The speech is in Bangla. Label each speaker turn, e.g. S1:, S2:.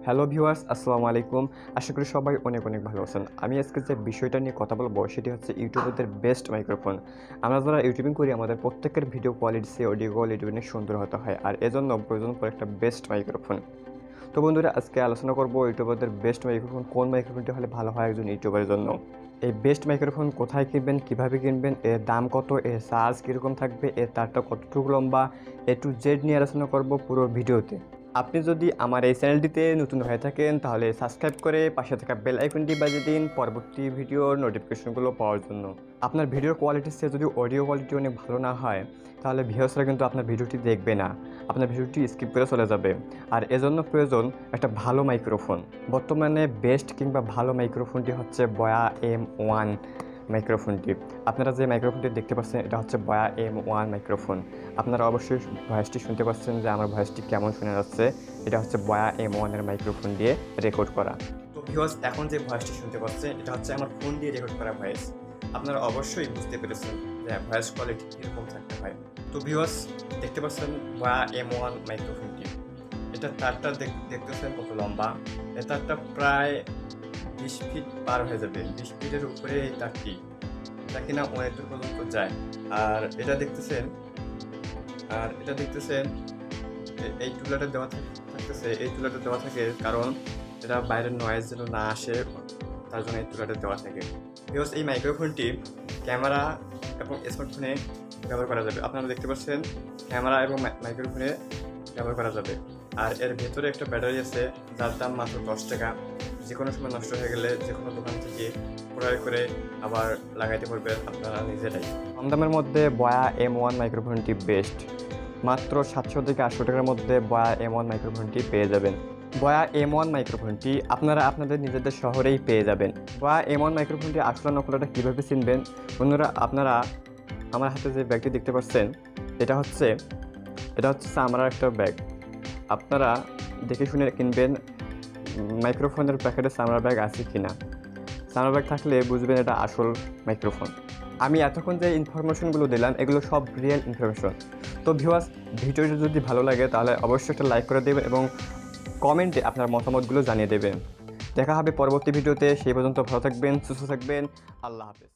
S1: হ্যালো ভিউয়ার্স, আসসালামু আলাইকুম। আশা করি সবাই অনেক ভালো আছেন। আমি আজকে যে বিষয়টা নিয়ে কথা বলবো সেটি হচ্ছে ইউটিউবারদের বেস্ট মাইক্রোফোন। আমরা যারা ইউটিউবিং করি আমাদের প্রত্যেকের ভিডিও কোয়ালিটি অডিও কোয়ালিটি অনেক সুন্দর হতে হয়, আর এজন্য প্রয়োজন পড়ে একটা বেস্ট মাইক্রোফোন। তো বন্ধুরা, আজকে আলোচনা করবো ইউটিউবারদের বেস্ট মাইক্রোফোন, কোন মাইক্রোফোনটি হলে ভালো হয় একজন ইউটিউবারের জন্য। এই বেস্ট মাইক্রোফোন কোথায় কিনবেন, কিভাবে কিনবেন, এর দাম কত, এর চার্জ কীরকম থাকবে, এর তারটা কতটুকু লম্বা, A to Z নিয়ে আলোচনা করব পুরো ভিডিওতে। আপনি যদি আমার এই চ্যানেলটিতে নতুন হয়ে থাকেন তাহলে সাবস্ক্রাইব করে পাশে থাকা বেল আইকনটি বাজিয়ে দিন পরবর্তী ভিডিওর নোটিফিকেশনগুলো পাওয়ার জন্য। আপনার ভিডিওর কোয়ালিটির চেয়ে যদি অডিও কোয়ালিটি অনেক ভালো না হয় তাহলে ভিউয়ার্সরা কিন্তু আপনার ভিডিওটি দেখবে না, আপনার ভিডিওটি স্কিপ করে চলে যাবে। আর এজন্য প্রয়োজন একটা ভালো মাইক্রোফোন। বর্তমানে বেস্ট কিংবা ভালো মাইক্রোফোনটি হচ্ছে BOYA M1 মাইক্রোফোনটি। আপনারা যে মাইক্রোফোনটি দেখতে পাচ্ছেন এটা হচ্ছে BOYA M1 মাইক্রোফোন। আপনারা অবশ্যই ভয়েসটি শুনতে পাচ্ছেন যে আমার ভয়েসটি কেমন শোনা যাচ্ছে। এটা হচ্ছে BOYA M1 এর মাইক্রোফোন দিয়ে রেকর্ড করা। তো ভিউয়ার্স, এখন যে ভয়েসটি শুনতে পাচ্ছেন এটা হচ্ছে আমার ফোন দিয়ে রেকর্ড করা ভয়েস। আপনারা অবশ্যই বুঝতে পেরেছেন যে ভয়েস কোয়ালিটি কীরকম থাকতে হয়। তো ভিউয়ার্স, দেখতে পাচ্ছেন BOYA M1 মাইক্রোফোনটি। এটা তারটা দেখতেছেন কত লম্বা। এই তারটা প্রায় 20 ফিট পার হয়ে যাবে, 20 ফিটের উপরে এই তারটি, এটা কিনা অনেক দূর পর্যন্ত যায়। আর এটা দেখতেছেন এই টুলাটা দেওয়া থাকতেছে, এই টুলাটা দেওয়া থাকে কারণ এটা বাইরের নয়েজ যেন না আসে, তার জন্য এই টুলাটা দেওয়া থাকে। বিকজ এই মাইক্রোফোনটি ক্যামেরা এবং স্মার্টফোনে ব্যবহার করা যাবে। আপনারা দেখতে পাচ্ছেন ক্যামেরা এবং মাইক্রোফোনে ব্যবহার করা যাবে। আর এর ভেতরে একটা ব্যাটারি আছে যার দাম মাত্র 10 টাকা। যে কোনো সময় নষ্ট হয়ে গেলে যে কোনো দোকান থেকে ক্রয় করে আবার লাগাইতে পারবেন আপনারা নিজেরাই। কম দামের মধ্যে BOYA M1 মাইক্রোফোনটি বেস্ট। মাত্র 700 থেকে 800 টাকার মধ্যে BOYA M1 মাইক্রোফোনটি পেয়ে যাবেন। BOYA M1 মাইক্রোফোনটি আপনারা আপনাদের নিজেদের শহরেই পেয়ে যাবেন। BOYA M1 মাইক্রোফোনটি আসলে নকলটা কীভাবে চিনবেন? বন্ধুরা, আপনারা আমার হাতে যে ব্যাগটি দেখতে পাচ্ছেন এটা হচ্ছে চামড়ার একটা ব্যাগ। আপনারা দেখে শুনে কিনবেন মাইক্রোফোনের প্যাকেটে চামড়ার ব্যাগ আছে কি না। চামড়ার ব্যাগ থাকলে বুঝবেন এটা আসল মাইক্রোফোন। আমি এতক্ষণ যে ইনফরমেশনগুলো দিলাম এগুলো সব রিয়েল ইনফরমেশন। তো ভিউয়ার্স, ভিডিওটি যদি ভালো লাগে তাহলে অবশ্যই একটা লাইক করে দেবেন এবং কমেন্টে আপনার মতামতগুলো জানিয়ে দেবেন। দেখা হবে পরবর্তী ভিডিওতে। সেই পর্যন্ত ভালো থাকবেন, সুস্থ থাকবেন। আল্লাহ হাফেজ।